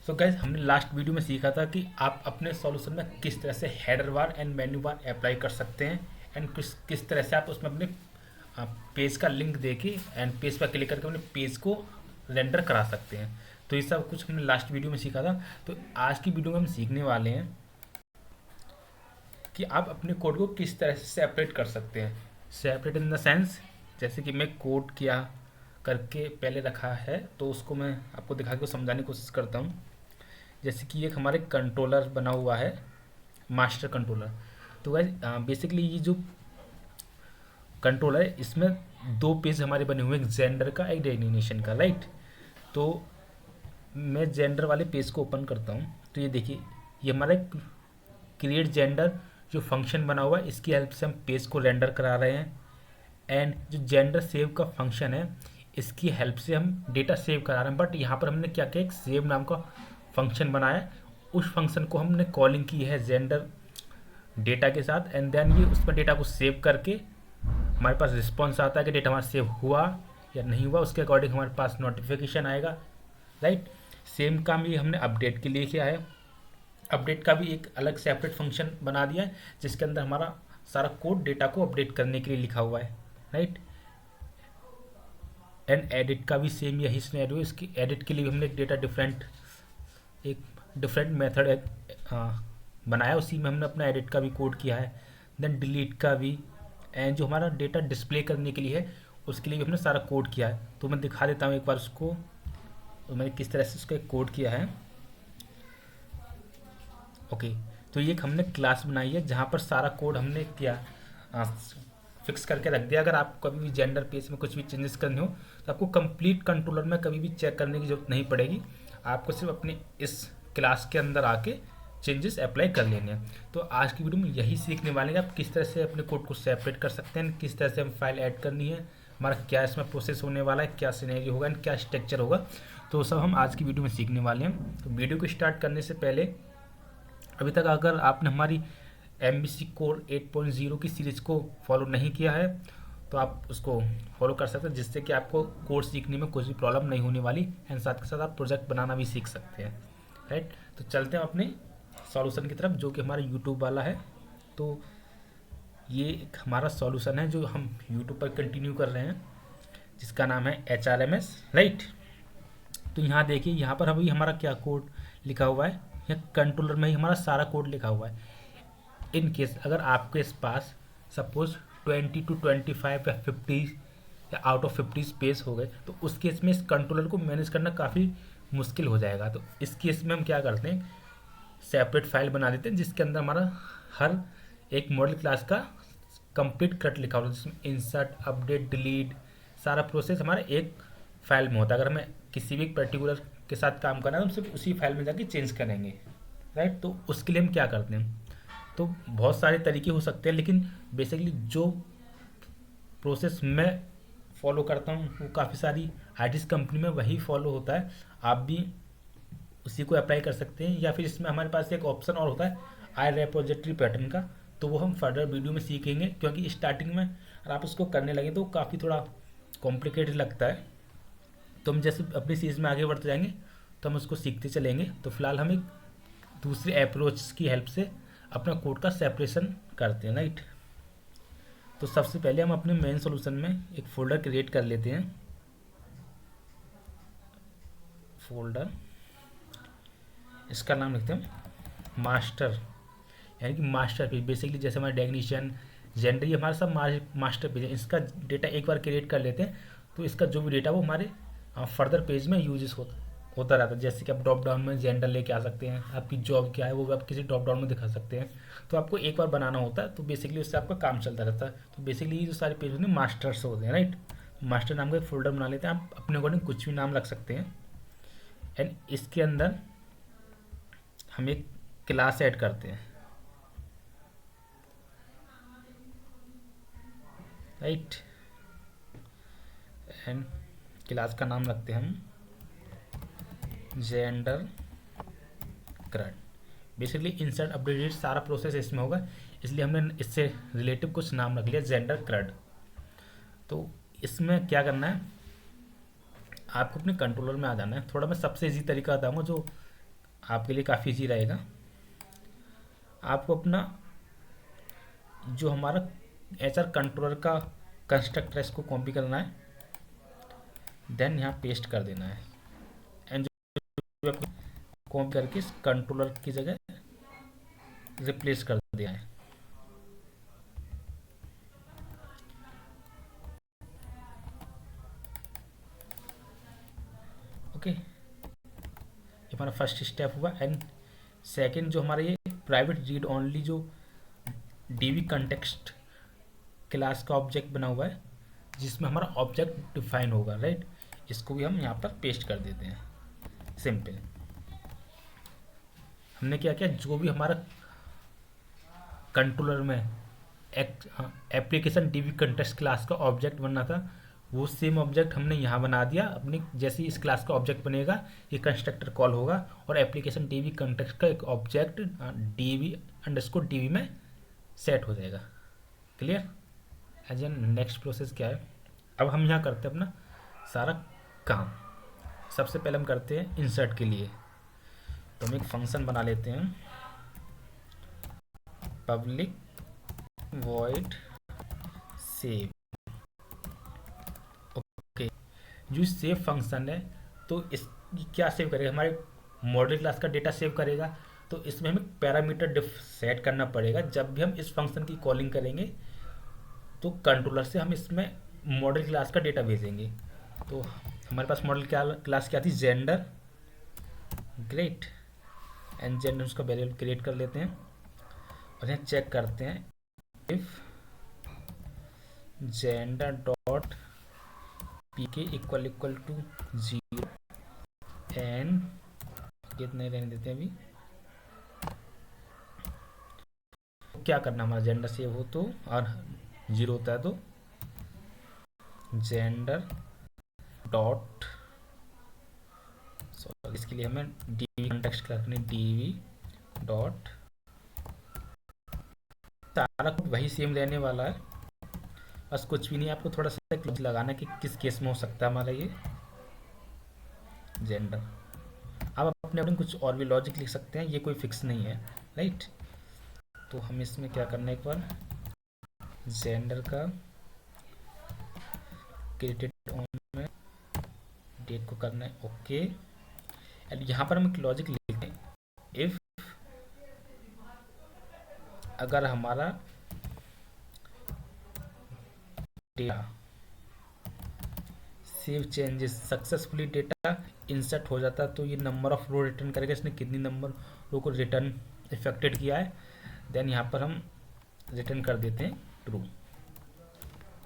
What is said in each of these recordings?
तो गाइज हमने last video में सीखा था कि आप अपने सॉल्यूशन में किस तरह से header bar and menu bar apply कर सकते हैं एंड किस तरह से आप उसमें अपने पेज का लिंक देके एंड पेज पर क्लिक करके अपने पेज को रेंडर करा सकते हैं। तो ये सब कुछ हमने लास्ट वीडियो में सीखा था। तो आज की वीडियो में हम सीखने वाले हैं कि आप अपने कोड को किस तरह से सेपरेट कर सकते हैं। सेपरेट इन द सेंस, जैसे कि मैं कोड किया करके पहले रखा है तो उसको मैं आपको दिखा के समझाने की कोशिश करता हूँ। जैसे कि एक हमारे कंट्रोलर बना हुआ है, मास्टर कंट्रोलर। तो गाइस बेसिकली ये जो कंट्रोलर है इसमें दो पेज हमारे बने हुए हैं, एक जेंडर का एक डेस्टिनेशन का, राइट। तो मैं जेंडर वाले पेज को ओपन करता हूँ। तो ये देखिए, ये हमारा क्रिएट जेंडर जो फंक्शन बना हुआ है, इसकी हेल्प से हम पेज को रेंडर करा रहे हैं। एंड जो जेंडर सेव का फंक्शन है, इसकी हेल्प से हम डेटा सेव करा रहे हैं। बट यहाँ पर हमने क्या किया, एक सेव नाम का फंक्शन बनाया, उस फंक्शन को हमने कॉलिंग की है जेंडर डेटा के साथ। एंड देन ये उसमें डेटा को सेव करके हमारे पास रिस्पॉन्स आता है कि डेटा हमारा सेव हुआ या नहीं हुआ, उसके अकॉर्डिंग हमारे पास नोटिफिकेशन आएगा, राइट। सेम काम ये हमने अपडेट के लिए किया है। अपडेट का भी एक अलग सेपरेट फंक्शन बना दिया है जिसके अंदर हमारा सारा कोड डेटा को अपडेट करने के लिए लिखा हुआ है, राइट। एंड एडिट का भी सेम यही सिनेरियो। इसकी एडिट के लिए भी हमने एक डिफरेंट मेथड बनाया, उसी में हमने अपना एडिट का भी कोड किया है। देन डिलीट का भी, एंड जो हमारा डेटा डिस्प्ले करने के लिए है उसके लिए भी हमने सारा कोड किया है। तो मैं दिखा देता हूँ एक बार उसको, तो मैंने किस तरह से उसका एक कोड किया है। ओके, तो ये एक हमने क्लास बनाई है जहाँ पर सारा कोड हमने किया फिक्स करके रख दिया। अगर आपको कभी भी जेंडर पेज में कुछ भी चेंजेस करने हो तो आपको कंप्लीट कंट्रोलर में कभी भी चेक करने की जरूरत नहीं पड़ेगी। आपको सिर्फ अपने इस क्लास के अंदर आके चेंजेस अप्लाई कर लेने हैं। तो आज की वीडियो में यही सीखने वाले हैं आप किस तरह से अपने कोड को सेपरेट कर सकते हैं, किस तरह से हम फाइल ऐड करनी है, हमारा क्या इसमें प्रोसेस होने वाला है, क्या सिनेरियो होगा एंड क्या स्ट्रक्चर होगा। तो सब हम आज की वीडियो में सीखने वाले हैं। तो वीडियो को स्टार्ट करने से पहले अभी तक अगर आपने हमारी MVC कोर 8.0 की सीरीज़ को फॉलो नहीं किया है तो आप उसको फॉलो कर सकते हैं, जिससे कि आपको कोड सीखने में कोई भी प्रॉब्लम नहीं होने वाली एंड साथ के साथ आप प्रोजेक्ट बनाना भी सीख सकते हैं, राइट। तो चलते हैं अपने सॉल्यूशन की तरफ जो कि हमारा यूट्यूब वाला है। तो ये एक हमारा सॉल्यूशन है जो हम यूट्यूब पर कंटिन्यू कर रहे हैं, जिसका नाम है HRMS, राइट। तो यहाँ देखिए, यहाँ पर अभी हमारा क्या कोड लिखा हुआ है, यहाँ कंट्रोलर में ही हमारा सारा कोड लिखा हुआ है। इन केस अगर आपके पास सपोज 20 to 25 या 50 या आउट ऑफ 50 स्पेस हो गए तो उस केस में इस कंट्रोलर को मैनेज करना काफ़ी मुश्किल हो जाएगा। तो इस केस में हम क्या करते हैं, सेपरेट फाइल बना देते हैं जिसके अंदर हमारा हर एक मॉडल क्लास का कंप्लीट कट लिखा होता है, जिसमें इंसर्ट, अपडेट, डिलीट सारा प्रोसेस हमारे एक फाइल में होता है। अगर हमें किसी भी पर्टिकुलर के साथ काम करना है तो हम सिर्फ उसी फाइल में जाके चेंज करेंगे, राइट। तो उसके लिए हम क्या करते हैं, तो बहुत सारे तरीके हो सकते हैं, लेकिन बेसिकली जो प्रोसेस मैं फॉलो करता हूँ वो काफ़ी सारी आईटी कंपनी में वही फॉलो होता है। आप भी उसी को अप्लाई कर सकते हैं, या फिर इसमें हमारे पास एक ऑप्शन और होता है आई रेपोजिटरी पैटर्न का, तो वो हम फर्दर वीडियो में सीखेंगे, क्योंकि स्टार्टिंग में अगर आप उसको करने लगे तो काफ़ी थोड़ा कॉम्प्लिकेटेड लगता है। तो हम जैसे अपनी सीरीज़ में आगे बढ़ते जाएंगे तो हम उसको सीखते चलेंगे। तो फिलहाल हम एक दूसरे अप्रोच की हेल्प से अपना कोड का सेपरेशन करते हैं, राइट। तो सबसे पहले हम अपने मेन सॉल्यूशन में एक फोल्डर क्रिएट कर लेते हैं। फोल्डर, इसका नाम लिखते हैं मास्टर, यानी कि मास्टर पेज। बेसिकली जैसे हमारे डेफिनेशन, जेंडर, ये हमारा सब मास्टर पेज है। इसका डेटा एक बार क्रिएट कर लेते हैं तो इसका जो भी डेटा वो हमारे फर्दर पेज में यूजेस होता रहता है। जैसे कि आप ड्रॉप डाउन में जेंडर लेके आ सकते हैं, आपकी जॉब क्या है वो आप किसी ड्रॉप डाउन में दिखा सकते हैं। तो आपको एक बार बनाना होता है, तो बेसिकली उससे आपका काम चलता रहता है। तो बेसिकली ये जो सारे पेज होते हैं मास्टर्स होते हैं, राइट। मास्टर नाम का एक फोल्डर बना लेते हैं, आप अपने अकॉर्डिंग कुछ भी नाम रख सकते हैं। एंड इसके अंदर हम एक क्लास ऐड करते हैं, राइट। एंड क्लास का नाम रखते हैं हम जेंडर क्रड। बेसिकली इंसर्ट, अपडेट, सारा प्रोसेस इसमें होगा, इसलिए हमने इससे रिलेटिव कुछ नाम रख लिया जेंडर क्रड। तो इसमें क्या करना है, आपको अपने कंट्रोलर में आ जाना है। थोड़ा मैं सबसे इजी तरीका बताऊंगा जो आपके लिए काफ़ी ईजी रहेगा। आपको अपना जो हमारा एचआर कंट्रोलर का कंस्ट्रक्टर है इसको कॉपी करना है, देन यहाँ पेस्ट कर देना है, एंड जो कॉपी करके इस कंट्रोलर की जगह रिप्लेस कर दिया है। ओके, ये हमारा फर्स्ट स्टेप हुआ। एंड सेकंड जो हमारा ये प्राइवेट रीड ओनली जो डीवी कंटेक्स्ट क्लास का ऑब्जेक्ट बना हुआ है जिसमें हमारा ऑब्जेक्ट डिफाइन होगा, राइट, इसको भी हम यहाँ पर पेस्ट कर देते हैं। सिंपल, हमने क्या किया, जो भी हमारा कंट्रोलर में एप्लीकेशन डीवी कंटेक्स्ट क्लास का ऑब्जेक्ट बनना था वो सेम ऑब्जेक्ट हमने यहाँ बना दिया। अपनी जैसे ही इस क्लास का ऑब्जेक्ट बनेगा ये कंस्ट्रक्टर कॉल होगा और एप्लीकेशन डीवी कंटेक्स्ट का एक ऑब्जेक्ट डीवी अंडरस्कोर डीवी में सेट हो जाएगा। Clear? As an next process क्या है, अब हम यहाँ करते हैं अपना सारा काम। सबसे पहले हम करते हैं इंसर्ट के लिए, तो हम एक फंक्शन बना लेते हैं, पब्लिक वॉइड सेव। ओके, जो सेव फंक्शन है तो इस क्या सेव करेगा, हमारे मॉडल क्लास का डेटा सेव करेगा। तो इसमें हमें पैरामीटर डिफ सेट करना पड़ेगा। जब भी हम इस फंक्शन की कॉलिंग करेंगे तो कंट्रोलर से हम इसमें मॉडल क्लास का डेटा भेजेंगे। तो हमारे पास मॉडल क्लास क्या थी, जेंडर। ग्रेट, एंड जेंडर उसका वेरिएबल क्रिएट कर लेते हैं और यहाँ चेक करते हैं if gender dot PK equal equal to 0 and कितने रहने देते हैं अभी। क्या करना, हमारा जेंडर सेव हो तो और 0 होता है तो जेंडर डॉट, सॉरी इसके लिए हमें डीवी कंटेक्स्ट करनी, डीवी डॉट, सारा कुछ वही सेम रहने वाला है, बस कुछ भी नहीं, आपको थोड़ा सा क्लोज लगाना है कि किस केस में हो सकता है हमारा ये जेंडर। आप अपने अपने कुछ और भी लॉजिक लिख सकते हैं, ये कोई फिक्स नहीं है, राइट। तो हम इसमें क्या करना है, एक बार जेंडर का क्रिएटेड ऑन में डेट को करना है, ओके। एंड यहाँ पर हम एक लॉजिक लिखते हैं, इफ अगर हमारा data save changes successfully data insert हो जाता है तो ये नंबर ऑफ रो रिटर्न करेगा, इसने कितनी नंबर रो को रिटर्न इफेक्टेड किया है। देन यहाँ पर हम रिटर्न कर देते हैं ट्रू।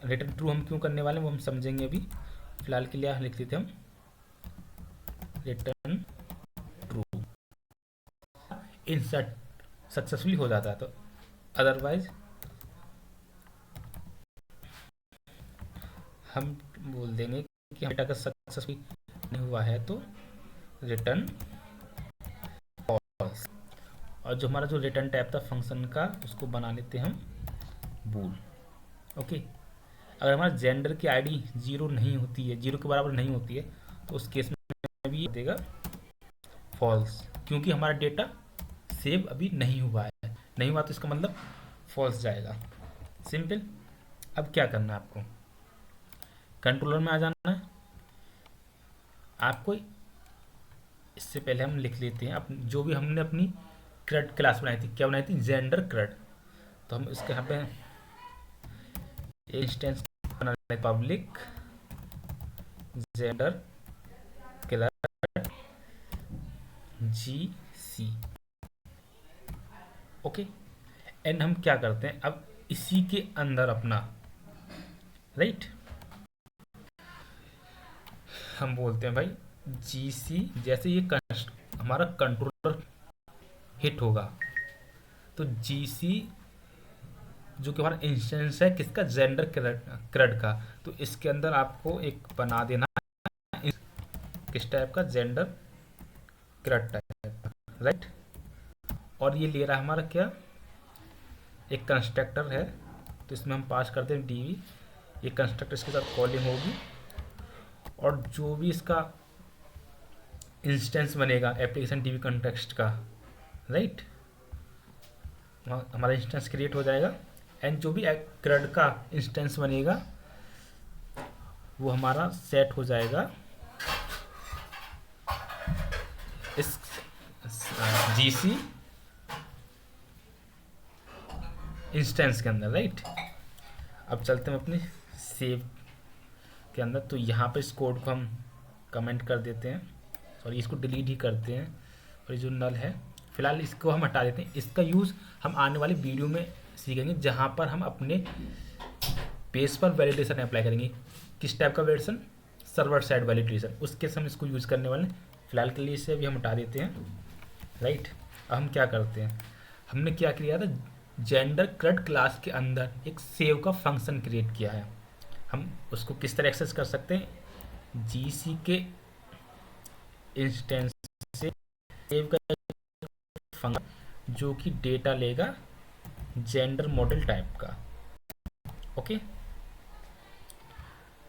रिटर्न ट्रू हम क्यों करने वाले हैं वो हम समझेंगे अभी, फिलहाल के लिए लिख देते हैं हम रिटर्न ट्रू। इंसर्ट सक्सेसफुली हो जाता है, तो अदरवाइज हम बोल देंगे कि डेटा का सक्सेसफुली नहीं हुआ है तो रिटर्न फॉल्स। और जो हमारा जो रिटर्न टाइप था फंक्शन का उसको बना लेते हैं हम बूल। ओके, अगर हमारा जेंडर की आईडी 0 नहीं होती है, 0 के बराबर नहीं होती है, तो उस केस में भी देगा फॉल्स, क्योंकि हमारा डेटा सेव अभी नहीं हुआ है। नहीं हुआ तो इसका मतलब फॉल्स जाएगा। सिंपल। अब क्या करना है आपको, कंट्रोलर में आ जाना है आपको। इससे पहले हम लिख लेते हैं जो भी हमने अपनी क्रड क्लास बनाई थी, क्या बनाई थी, जेंडर क्रड। तो हम इसके यहाँ पे इंस्टेंस बना लेते हैं, public gender क्रड GC। Okay, and हम क्या करते हैं अब इसी के अंदर अपना, राइट, हम बोलते हैं भाई GC। जैसे ये हमारा कंट्रोलर हिट होगा तो GC जो कि हमारा इंस्टेंस है किसका, जेंडर क्रड का, तो इसके अंदर आपको एक बना देना किस टाइप का, जेंडर क्रड टाइप, राइट। और ये ले रहा है हमारा क्या, एक कंस्ट्रक्टर है, तो इसमें हम पास करते हैं डीवी, ये कंस्ट्रक्टर इसके साथ कॉलिंग होगी और जो भी इसका इंस्टेंस बनेगा एप्लीकेशन डीबी कॉन्टेक्स्ट का, राइट। हमारा इंस्टेंस क्रिएट हो जाएगा एंड जो भी CRUD का इंस्टेंस बनेगा वो हमारा सेट हो जाएगा इस GC इंस्टेंस के अंदर, राइट। अब चलते हैं अपने सेव के अंदर। तो यहाँ पे इस कोड को हम कमेंट कर देते हैं, सॉरी इसको डिलीट ही करते हैं, और ये जो नल है फिलहाल इसको हम हटा देते हैं। इसका यूज़ हम आने वाली वीडियो में सीखेंगे, जहाँ पर हम अपने पेज पर वैलिडेशन अप्लाई करेंगे। किस टाइप का वैलिडेशन? सर्वर साइड वैलिडेशन, उसके से हम इसको यूज़ करने वाले हैं। फिलहाल के लिए इसे अभी हम हटा देते हैं, राइट। अब हम क्या करते हैं, हमने क्या किया था, जेंडर CRUD क्लास के अंदर एक सेव का फंक्शन क्रिएट किया है। हम उसको किस तरह एक्सेस कर सकते हैं, GC के इंस्टेंस से सेव का फंक्शन जो कि डेटा लेगा जेंडर मॉडल टाइप का, ओके।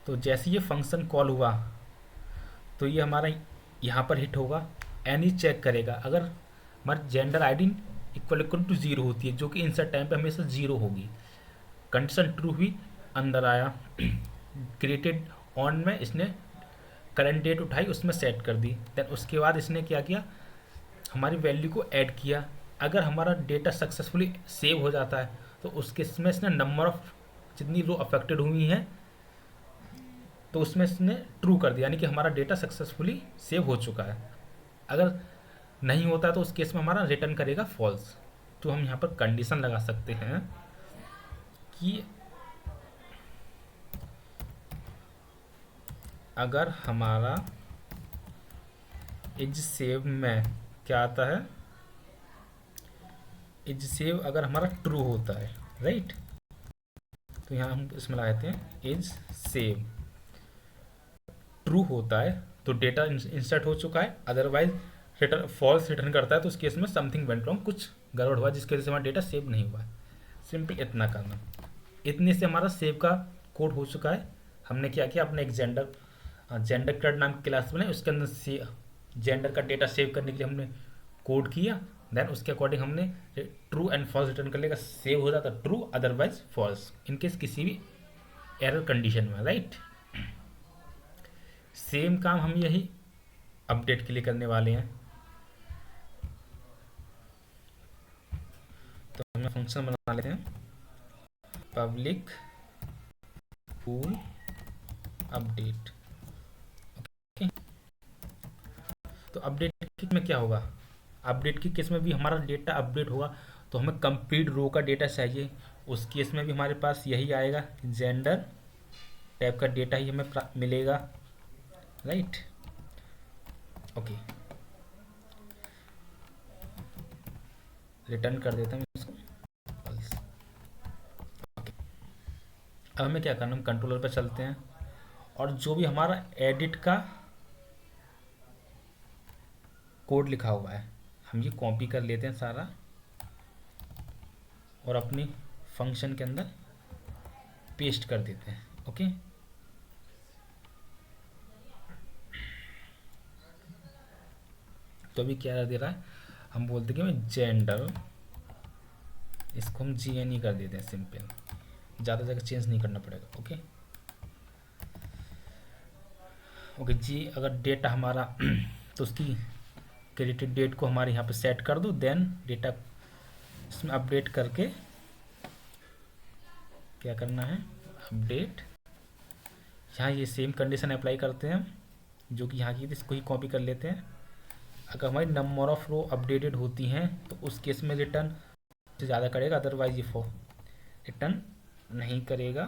तो जैसे ये फंक्शन कॉल हुआ तो ये हमारा यहाँ पर हिट होगा एंड ये चेक करेगा अगर हमारी जेंडर आईडी इक्वल टू 0 होती है, जो कि इंसर्ट टाइम पे हमेशा 0 होगी। कंडीशन ट्रू हुई, अंदर आया, क्रिएटेड ऑन में इसने करंट डेट उठाई, उसमें सेट कर दी। देन उसके बाद इसने क्या किया, हमारी वैल्यू को ऐड किया। अगर हमारा डेटा सक्सेसफुली सेव हो जाता है तो उसके इसमें इसने नंबर ऑफ जितनी रो अफेक्टेड हुई हैं तो उसमें इसने ट्रू कर दिया, यानी कि हमारा डेटा सक्सेसफुली सेव हो चुका है। अगर नहीं होता तो उस केस में हमारा रिटर्न करेगा फॉल्स। तो हम यहाँ पर कंडीशन लगा सकते हैं कि अगर हमारा इज सेव में क्या आता है, इज सेव अगर हमारा ट्रू होता है, राइट। तो यहाँ हम इसमें लगाते हैं इज सेव ट्रू होता है तो डेटा इंसर्ट हो चुका है, अदरवाइज रिटर्न फॉल्स रिटर्न करता है तो उस केस में समथिंग वेंट रॉन्ग, कुछ गड़बड़ हुआ जिसकी वजह से हमारा डेटा सेव नहीं हुआ है। सिंपल इतना करना, इतने से हमारा सेव का कोड हो चुका है। हमने क्या किया, अपने एक जेंडर CRUD नाम की क्लास बनाई, उसके अंदर जेंडर का डेटा सेव करने के लिए हमने कोड किया। देन उसके अकॉर्डिंग हमने ट्रू एंड फॉल्स रिटर्न कर लेगा, सेव हो जाता ट्रू अदरवाइज फॉल्स इनकेस किसी भी एरर कंडीशन में, राइट। सेम काम हम यही अपडेट के लिए करने वाले हैं। तो हम फंक्शन बना लेते हैं पब्लिक फूल अपडेट, ओके। तो अपडेट किट में क्या होगा, अपडेट की केस में भी हमारा डेटा अपडेट होगा तो हमें कंप्लीट रो का डेटा चाहिए। उस केस में भी हमारे पास यही आएगा, जेंडर टाइप का डेटा ही हमें मिलेगा, राइट, ओके। रिटर्न कर देता हूँ इसको, ओके। अब हमें क्या करना, हम कंट्रोलर पर चलते हैं और जो भी हमारा एडिट का कोड लिखा हुआ है हम ये कॉपी कर लेते हैं सारा और अपनी फंक्शन के अंदर पेस्ट कर देते हैं, ओके। तो अभी क्या दे रहा है, हम बोलते हैं कि जेंडर, इसको हम GNE कर देते हैं, सिंपल, ज़्यादा जगह चेंज नहीं करना पड़ेगा, ओके। ओके जी, अगर डेटा हमारा तो उसकी क्रिएटेड डेट को हमारे यहाँ पे सेट कर दो। देन डेटा इसमें अपडेट करके क्या करना है, अपडेट, यहाँ ये सेम कंडीशन अप्लाई करते हैं जो कि यहाँ की थी, इसको ही कॉपी कर लेते हैं। अगर हमारी नंबर ऑफ रो अपडेटेड होती हैं तो उस केस में रिटर्न से ज़्यादा करेगा, अदरवाइज ये रिटर्न नहीं करेगा,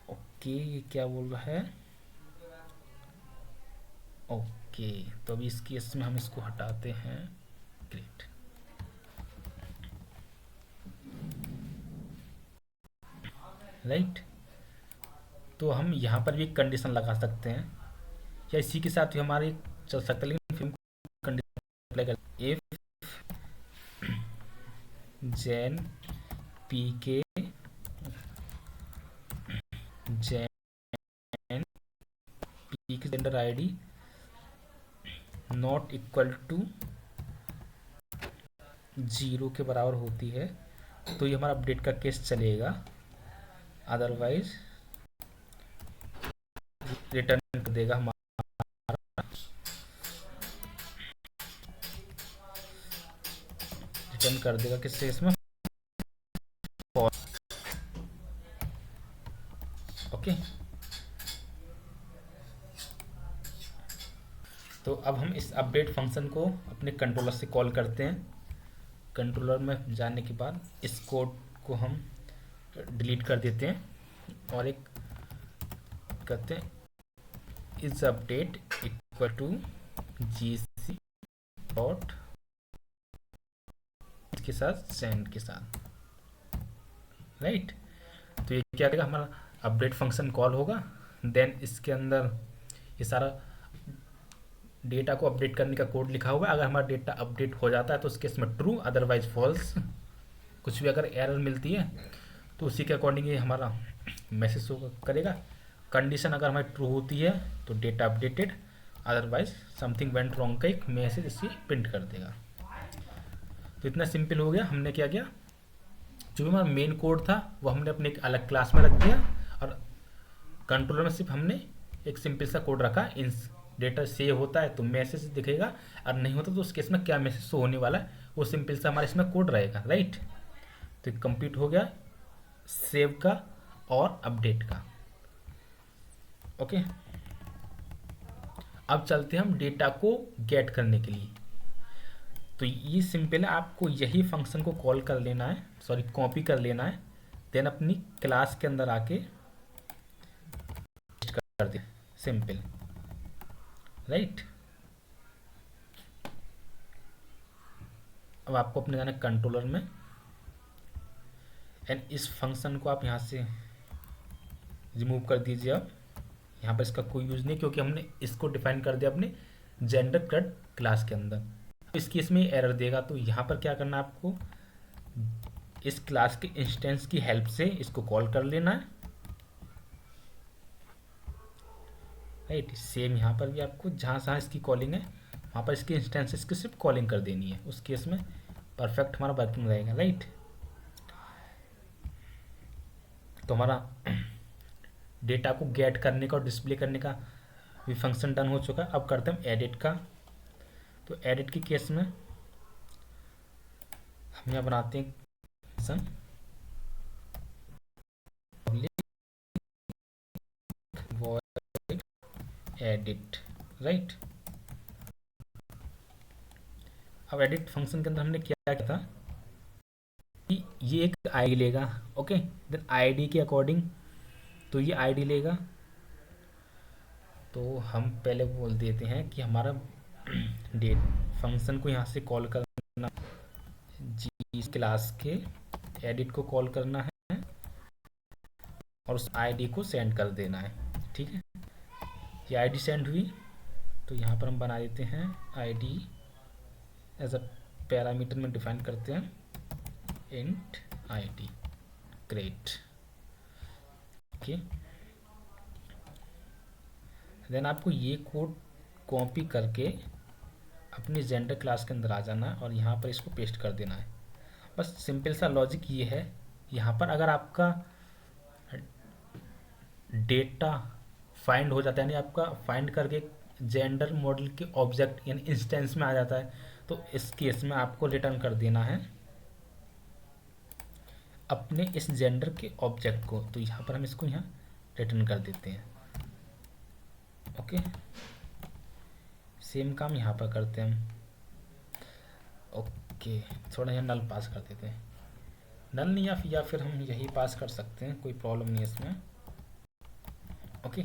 ओके। ये क्या बोल रहा है, ओके। तो अभी इस केस में हम इसको हटाते हैं, ग्रेट। राइट, तो हम यहाँ पर भी एक कंडीशन लगा सकते हैं या इसी के साथ भी हमारे चल सकता है, लेकिन फिर कंडीशन अप्लाई कर, if gen P K gen की gender ID not equal to 0 के बराबर होती है तो ये हमारा अपडेट का केस चलेगा, अदरवाइज रिटर्न कर देगा हमारा, रिटर्न कर देगा किस केस में, ओके। तो अब हम इस अपडेट फंक्शन को अपने कंट्रोलर से कॉल करते हैं। कंट्रोलर में जाने के बाद इस कोड को हम डिलीट कर देते हैं और एक कहते हैं इस update equal to GC dot के साथ सेंड के साथ, राइट। तो ये क्या करेगा, हमारा अपडेट फंक्शन कॉल होगा, देन इसके अंदर ये सारा डेटा को अपडेट करने का कोड लिखा हुआ है। अगर हमारा डेटा अपडेट हो जाता है तो उस केस में ट्रू, अदरवाइज फॉल्स। कुछ भी अगर एरर मिलती है तो उसी के अकॉर्डिंग ये हमारा मैसेज करेगा। कंडीशन अगर हमारी ट्रू होती है तो data updated, otherwise something went wrong का एक मैसेज इसी प्रिंट कर देगा। तो इतना सिंपल हो गया। हमने क्या किया, जो भी हमारा मेन कोड था वो हमने अपने एक अलग क्लास में रख दिया और कंट्रोलर में सिर्फ हमने एक सिंपल सा कोड रखा। इन डेटा सेव होता है तो मैसेज दिखेगा, और नहीं होता तो उस केस में क्या मैसेज शो होने वाला है वो सिंपल सा हमारे इसमें कोड रहेगा, राइट। तो कंप्लीट हो गया सेव का और अपडेट का, ओके। अब चलते हैं हम डेटा को गेट करने के लिए। तो ये सिंपल है, आपको यही फंक्शन को कॉल कर लेना है, सॉरी कॉपी कर लेना है, देन अपनी क्लास के अंदर आके कर दे, सिंपल, राइट। अब आपको अपने जाना कंट्रोलर में, एंड इस फंक्शन को आप यहाँ से रिमूव कर दीजिए। अब यहाँ पर इसका कोई यूज़ नहीं, क्योंकि हमने इसको डिफाइन कर दिया अपने जेंडर क्रेड क्लास के अंदर। इस केस में एरर देगा, तो यहाँ पर क्या करना है आपको, इस क्लास के इंस्टेंस की हेल्प से इसको कॉल कर लेना है, राइट। सेम यहाँ पर भी आपको जहाँ जहाँ इसकी कॉलिंग है वहाँ पर इसके इंस्टेंसेस की सिर्फ कॉलिंग कर देनी है। उस केस में परफेक्ट हमारा वर्किंग रहेगा, राइट। तो हमारा डेटा को गेट करने का और डिस्प्ले करने का भी फंक्शन डन हो चुका है। अब करते हैं एडिट का। तो एडिट के केस में हम यहाँ बनाते हैं फंक्शन एडिट, राइट। अब एडिट फंक्शन के अंदर हमने क्या किया था कि ये एक आईडी लेगा, ओके। देन आईडी के अकॉर्डिंग तो ये आईडी लेगा। तो हम पहले बोल देते हैं कि हमारा डेट फंक्शन को यहाँ से कॉल करना, जी क्लास के एडिट को कॉल करना है और उस आईडी को सेंड कर देना है, ठीक है। ये आईडी सेंड हुई, तो यहाँ पर हम बना देते हैं आईडी एज अ पैरामीटर में डिफाइन करते हैं int ID, great, okay. Then आपको ये कोड कॉपी करके अपनी जेंडर क्लास के अंदर आ जाना है और यहाँ पर इसको पेस्ट कर देना है। बस सिंपल सा लॉजिक ये है। यहाँ पर अगर आपका डेटा फाइंड हो जाता है, यानी आपका फाइंड करके जेंडर मॉडल के ऑब्जेक्ट यानी इंस्टेंस में आ जाता है, तो इस केस में आपको रिटर्न कर देना है अपने इस जेंडर के ऑब्जेक्ट को। तो यहाँ पर हम इसको यहाँ रिटर्न कर देते हैं, ओके। सेम काम यहाँ पर करते हैं हम, ओके। थोड़ा यहाँ नल पास कर देते हैं, नल नहीं या फिर हम यही पास कर सकते हैं, कोई प्रॉब्लम नहीं है इसमें, ओके।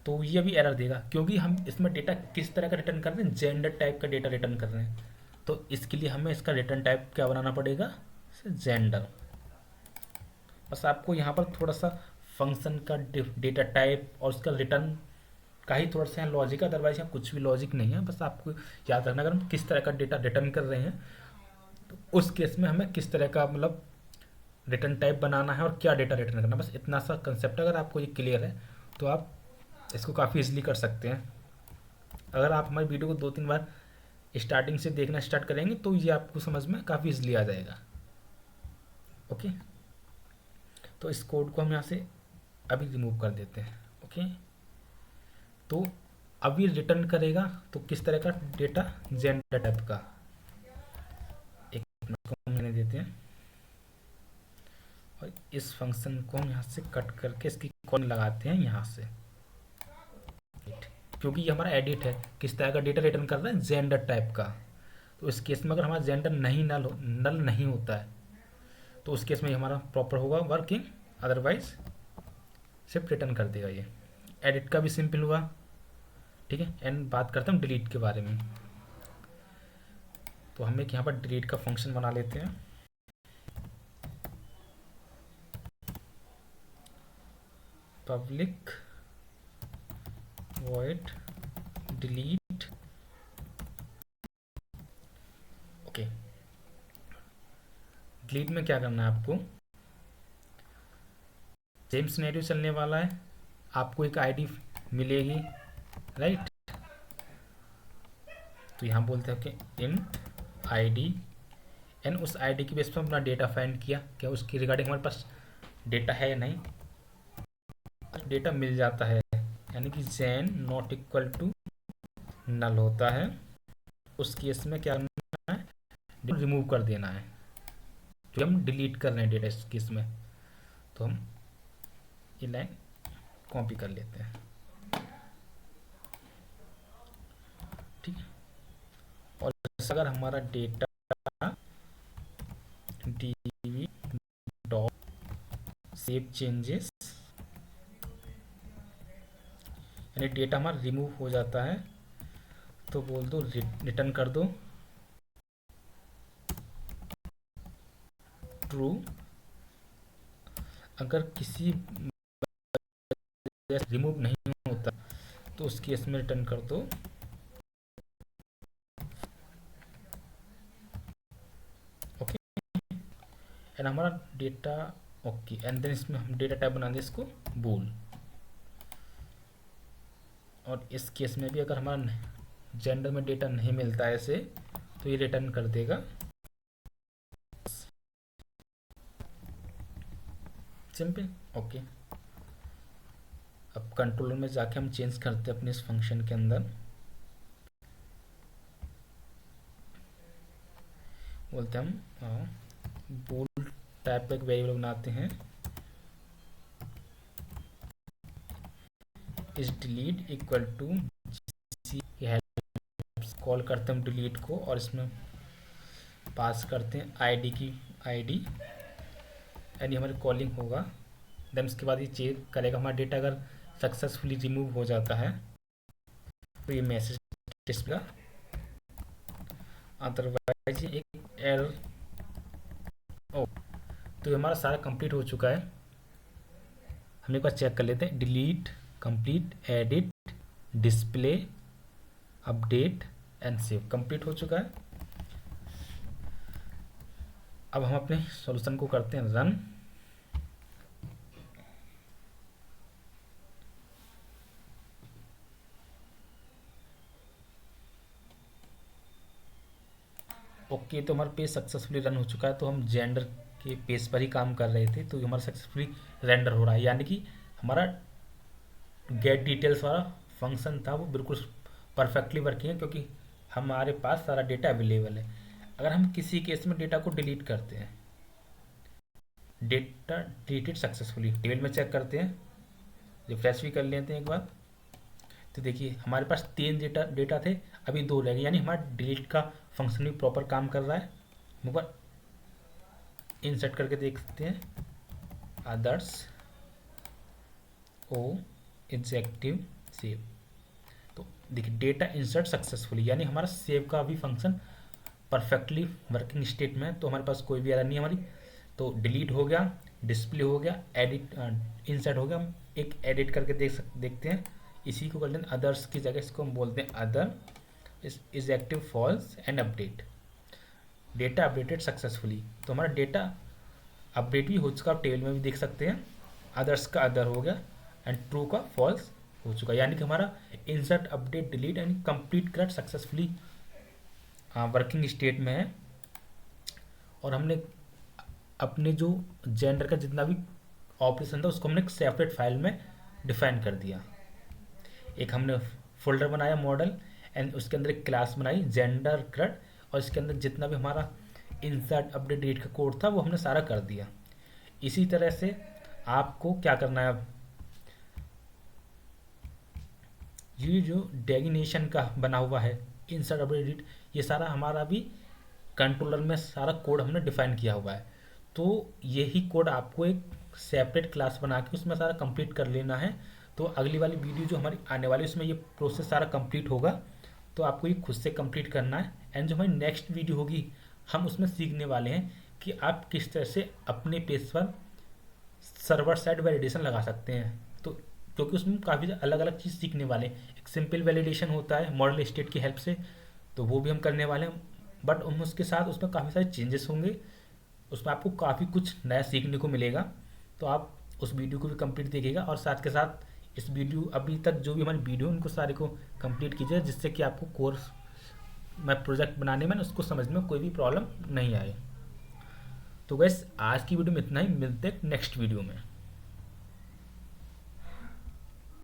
तो ये अभी एरर देगा क्योंकि हम इसमें डेटा किस तरह का रिटर्न कर रहे हैं, जेंडर टाइप का डेटा रिटर्न कर रहे हैं। तो इसके लिए हमें इसका रिटर्न टाइप क्या बनाना पड़ेगा, जेंडर। बस आपको यहाँ पर थोड़ा सा फंक्शन का डेटा टाइप और उसका रिटर्न का ही थोड़ा सा यहाँ लॉजिक है, अदरवाइज यहाँ कुछ भी लॉजिक नहीं है। बस आपको याद रखना, अगर हम किस तरह का डेटा रिटर्न कर रहे हैं तो उस केस में हमें किस तरह का मतलब रिटर्न टाइप बनाना है और क्या डेटा रिटर्न करना है। बस इतना सा कंसेप्ट अगर आपको ये क्लियर है तो आप इसको काफ़ी इजीली कर सकते हैं। अगर आप हमारी वीडियो को 2-3 बार स्टार्टिंग से देखना स्टार्ट करेंगे तो ये आपको समझ में काफ़ी इजीली आ जाएगा। ओके, तो इस कोड को हम यहाँ से अभी रिमूव कर देते हैं। ओके, तो अभी रिटर्न करेगा तो किस तरह का डेटा, जेंडर टाइप का। एक मिनट को हम देते हैं और इस फंक्शन को हम यहाँ से कट करके इसकी कॉल लगाते हैं यहाँ से, क्योंकि ये हमारा एडिट है। किस तरह का डेटा रिटर्न कर रहा है, जेंडर टाइप का। तो इस केस में अगर हमारा जेंडर नहीं नल नहीं होता है तो उस केस में हमारा प्रॉपर होगा वर्किंग, अदरवाइज सिर्फ रिटर्न कर देगा ये। एडिट का भी सिंपल हुआ, ठीक है। एंड बात करते हैं डिलीट के बारे में। तो हम एक यहाँ पर डिलीट का फंक्शन बना लेते हैं। Public void delete. Okay, delete में क्या करना है आपको, सेम सिनेरियो चलने वाला है। आपको एक आईडी मिलेगी, राइट। तो यहाँ बोलते हैं कि इंट आईडी, एंड उस आईडी की बेस पर अपना डेटा फाइंड किया, क्या उसकी रिगार्डिंग हमारे पास डेटा है या नहीं। डेटा मिल जाता है, यानी कि जेन नॉट इक्वल टू नल होता है। उस केस में क्या करना है, रिमूव कर देना है, जो हम डिलीट कर रहे हैं डेटा इस केस में। तो हम ये लाइन कॉपी कर लेते हैं, ठीक है। और अगर हमारा data db dot save changes, यानी डेटा हमारा रिमूव हो जाता है, तो बोल दो रिटर्न कर दो ट्रू। अगर किसी रिमूव नहीं होता तो उस केस में रिटर्न कर दो ओके। एंड हमारा डेटा ओके, एंड देन इसमें हम डेटा टाइप बना दें इसको बूल। और इस केस में भी अगर हमारा जेंडर में डेटा नहीं मिलता है ऐसे, तो ये रिटर्न कर देगा सिंपल। ओके, अब कंट्रोलर में जाके हम चेंज करते हैं अपने इस फंक्शन के अंदर। बोलते हैं हम बूल टाइप का एक वेरिएबल बनाते हैं, इस डिलीट इक्वल टू कॉल करते हैं हम डिलीट को, और इसमें पास करते हैं आईडी की आईडी, यानी हमारी कॉलिंग होगा। देन उसके बाद ये चेक करेगा हमारा डेटा, अगर सक्सेसफुली रिमूव हो जाता है तो ये मैसेज डिस्प्ले, अदरवाइज एक एरर। ओ, तो ये हमारा सारा कंप्लीट हो चुका है। हम एक बार चेक कर लेते हैं, delete complete, edit, display, update and save, complete हो चुका है। अब हम अपने सॉल्यूशन को करते हैं रन। ओके, तो हमारा पेज सक्सेसफुली रन हो चुका है। तो हम जेंडर के पेज पर ही काम कर रहे थे, तो हमारा सक्सेसफुली रेंडर हो रहा है, यानी कि हमारा गेट डिटेल्स वाला फंक्शन था वो बिल्कुल परफेक्टली वर्किंग है, क्योंकि हमारे पास सारा डेटा अवेलेबल है। अगर हम किसी केस में डेटा को डिलीट करते हैं, डेटा डिलीटेड सक्सेसफुली, टेबल में चेक करते हैं, रिफ्रेश भी कर लेते हैं एक बार, तो देखिए हमारे पास 3 डेटा थे, अभी 2 रह गए, यानी हमारा डिलीट का फंक्शन भी प्रॉपर काम कर रहा है। मगर इंसर्ट करके देख सकते हैं, अदर्स ओ एग्जेक्टिव सेव, तो देखिए डेटा इंसर्ट सक्सेसफुली, यानी हमारा सेव का भी फंक्शन परफेक्टली वर्किंग स्टेट में है। तो हमारे पास कोई भी एरर नहीं हमारी। तो डिलीट हो गया, डिस्प्ले हो गया, एडिट इंसर्ट हो गया। हम एक एडिट करके देखते हैं, इसी को कर लेते हैं अदर्स की जगह, इसको हम बोलते हैं other is active false and update, data updated successfully. तो हमारा डेटा अपडेट भी हो चुका, आप टेबल में भी देख सकते हैं। अदर्स का अदर हो गया एंड ट्रू का फॉल्स हो चुका है, यानी कि हमारा insert update delete and complete correct successfully working state में है। और हमने अपने जो जेंडर का जितना भी ऑपरेशन था उसको हमने एक सेपरेट फाइल में डिफाइन कर दिया। एक हमने फोल्डर बनाया मॉडल एंड उसके अंदर एक क्लास बनाई जेंडर क्रेड, और इसके अंदर जितना भी हमारा इंसर्ट अपडेट डिलीट का कोड था वो हमने सारा कर दिया। इसी तरह से आपको क्या करना है, अब ये जो डेगिनेशन का बना हुआ है इंसर्ट अपडेट डिलीट, ये सारा हमारा भी कंट्रोलर में सारा कोड हमने डिफाइन किया हुआ है। तो यही कोड आपको एक सेपरेट क्लास बना के उसमें सारा कंप्लीट कर लेना है। तो अगली वाली वीडियो जो हमारी आने वाली उसमें ये प्रोसेस सारा कंप्लीट होगा, तो आपको ये खुद से कंप्लीट करना है। एंड जो हमारी नेक्स्ट वीडियो होगी हम उसमें सीखने वाले हैं कि आप किस तरह से अपने पेज पर सर्वर साइड वैलिडेशन लगा सकते हैं। तो क्योंकि उसमें काफ़ी अलग अलग चीज़ सीखने वाले हैं। एक सिंपल वैलिडेशन होता है मॉडल स्टेट की हेल्प से, तो वो भी हम करने वाले हैं, बट उसके साथ उसमें काफ़ी सारे चेंजेस होंगे, उसमें आपको काफ़ी कुछ नया सीखने को मिलेगा। तो आप उस वीडियो को भी कंप्लीट देखिएगा, और साथ के साथ इस वीडियो अभी तक जो भी हमारी वीडियो उनको सारे को कंप्लीट कीजिए, जिससे कि आपको कोर्स में प्रोजेक्ट बनाने में उसको समझने में कोई भी प्रॉब्लम नहीं आए। तो गैस आज की वीडियो में इतना ही, मिलते हैं नेक्स्ट वीडियो में।